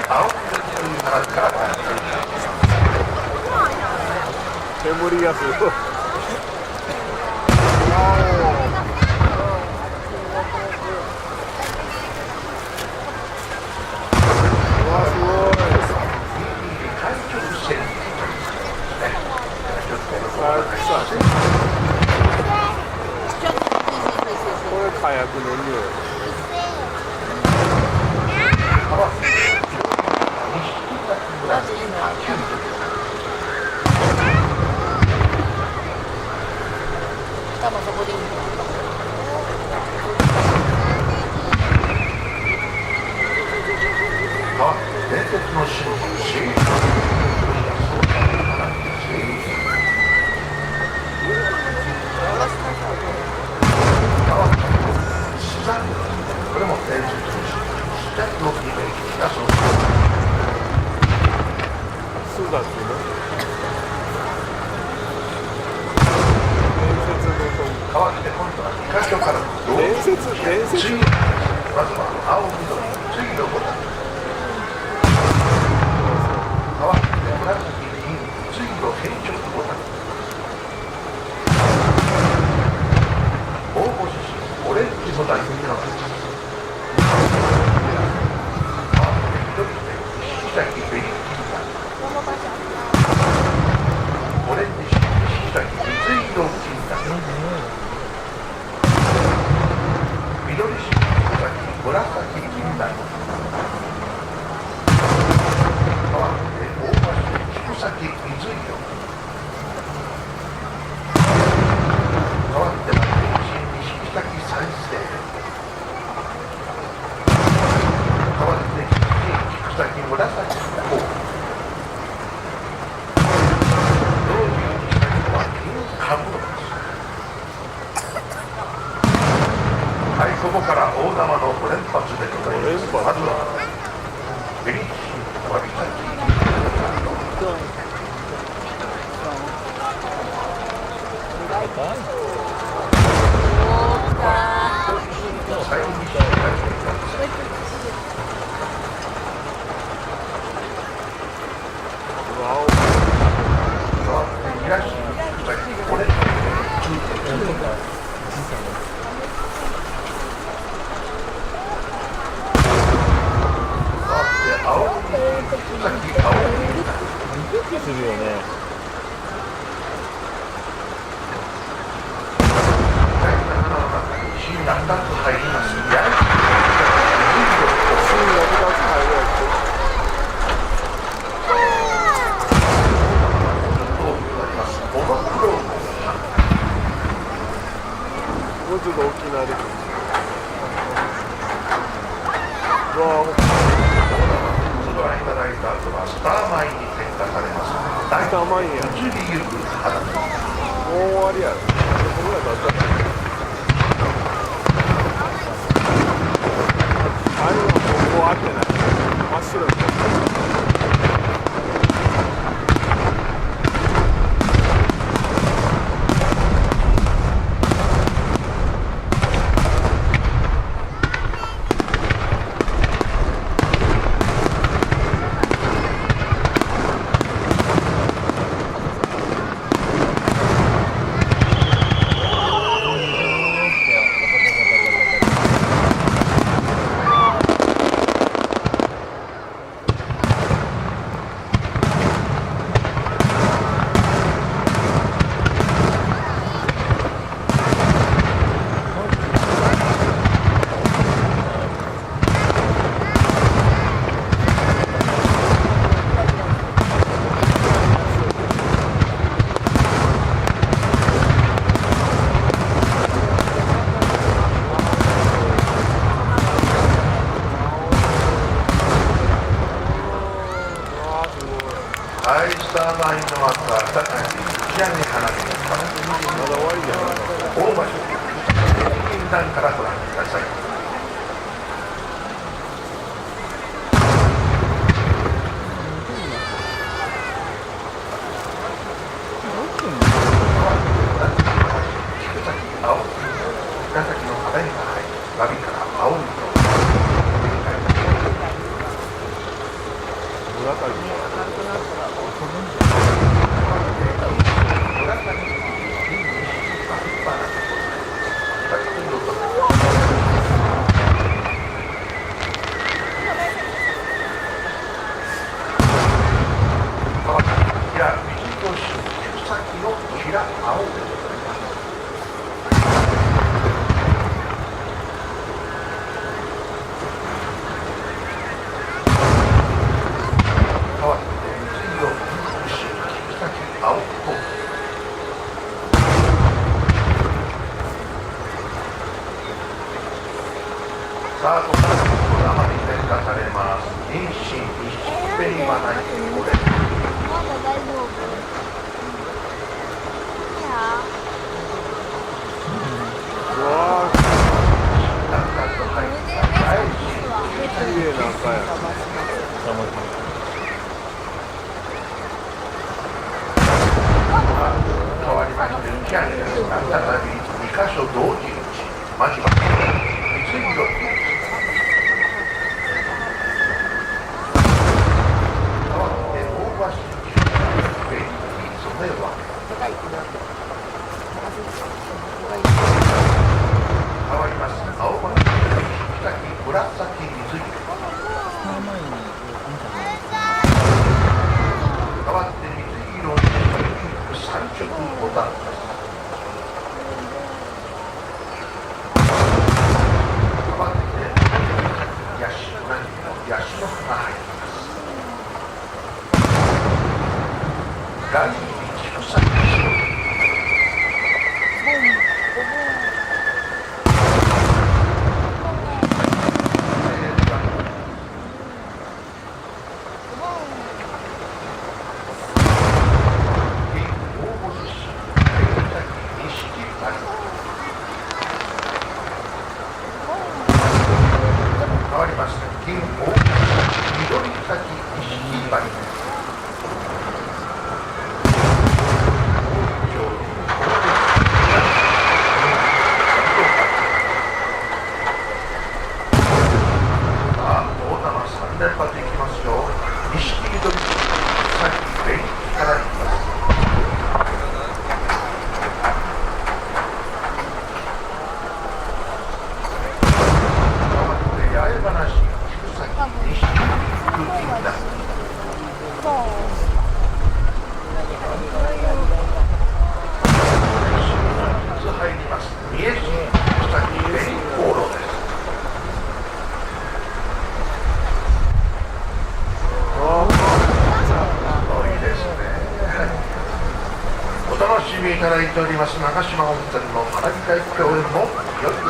青緑という形からなっています。煙がすごい。これ火薬の匂い。多分そこでいいんだ。伝説の神シこれも伝説の神のイメージがそうです。スダってね。変わって今度は2箇所からの伝説まずは青緑次のボタン、変わって紫銀次の変色ボタン、応募指示オレンジボタンに変わります。変わって緑で石崎ベリー金だ、オレンジ石崎水色金だ、緑色紫金だ、変わって大橋菊崎水色、変わって錦崎三世、変わって菊崎紫の同時にしたのは金カブロです。はい、ここから大玉の5連発でございます。まずはベリーシわびたち最後にしていただきます。東これするよね。だんだんと入ります。もうちょっと大きなで。うわぁ。ご覧いただいた後はスターマインに点火されます。スターマインや。移りゆく花火。もう終わりやろ。ここぐらいだったら。あれはもうこうあってない。真っ白になってる。はい、スターマインの後は再び打ち上げ花火の花火。まだ終わりじゃない。大場所近段からご覧ください。青、紫の花火が入り、わびから青いと。綺麗な赤や。変わりましてキャンですが再び2カ所同時にまずは三井色変わって大橋ベイビー染めは変わります青葉紫紫水色変わって水色に三色ボタンです。変わってヤシの花入ります。第一草木変わりました。金大緑崎錦張り大玉3連発いきますよ。錦緑崎ベイからいきます。八重話菊崎西空気だ。入ります。三重市菊崎ベイ航路です。いいですね。お楽しみいただいております長島温泉の花火大公演もいよいよ